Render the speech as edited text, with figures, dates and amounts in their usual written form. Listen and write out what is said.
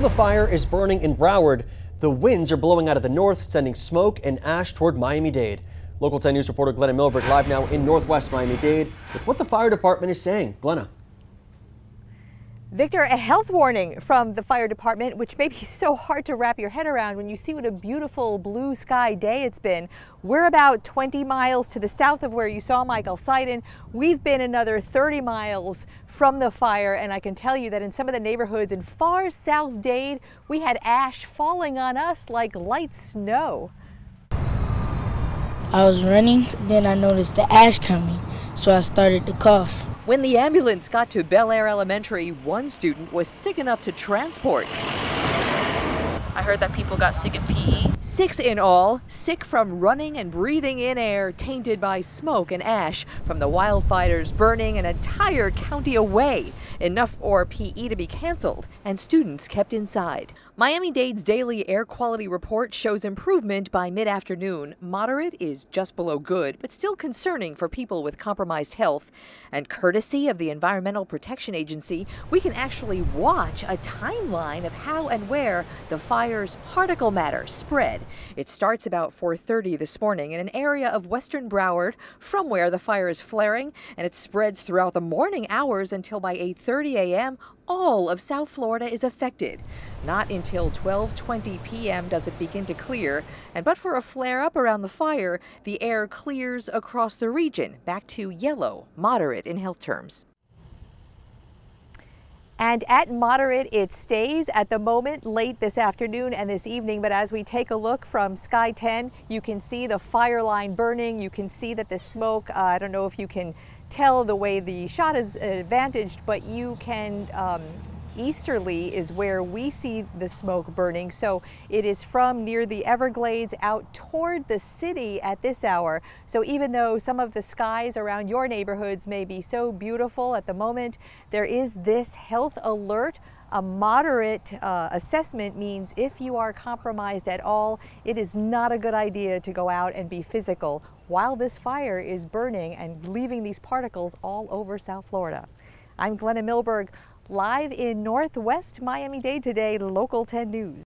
the fire is burning in Broward, the winds are blowing out of the north, sending smoke and ash toward Miami-Dade. Local 10 News reporter GLENNA MILBERG live now in northwest Miami-Dade with what the fire department is saying. GLENNA. Victor, a health warning from the fire department, which may be so hard to wrap your head around when you see what a beautiful blue sky day it's been. We're about 20 miles to the south of where you saw Michael Seiden. We've been another 30 miles from the fire, and I can tell you that in some of the neighborhoods in far South Dade, we had ash falling on us like light snow. I was running, then I noticed the ash coming, so I started to cough. When the ambulance got to Bel Air Elementary, one student was sick enough to transport. I heard that people got sick of PE. 6 in all, sick from running and breathing in air tainted by smoke and ash from the wildfires burning an entire county away, enough for PE to be canceled and students kept inside. Miami-Dade's daily air quality report shows improvement by mid-afternoon. Moderate is just below good, but still concerning for people with compromised health. And courtesy of the Environmental Protection Agency, we can actually watch a timeline of how and where the fire's particle matter spread. It starts about 4:30 this morning in an area of western Broward from where the fire is flaring, and it spreads throughout the morning hours until by 8:30 a.m. all of South Florida is affected. Not until 12:20 p.m. does it begin to clear, and but for a flare-up around the fire, the air clears across the region, back to yellow, moderate in health terms. And at moderate, it stays at the moment late this afternoon and this evening. But as we take a look from Sky 10, you can see the fire line burning. You can see that the smoke, I don't know if you can tell the way the shot is advantaged, but you can, easterly is where we see the smoke burning. So it is from near the Everglades out toward the city at this hour. So even though some of the skies around your neighborhoods may be so beautiful at the moment, there is this health alert. A moderate assessment means if you are compromised at all, it is not a good idea to go out and be physical while this fire is burning and leaving these particles all over South Florida. I'm GLENNA MILBERG, live in northwest Miami-Dade today, Local 10 News.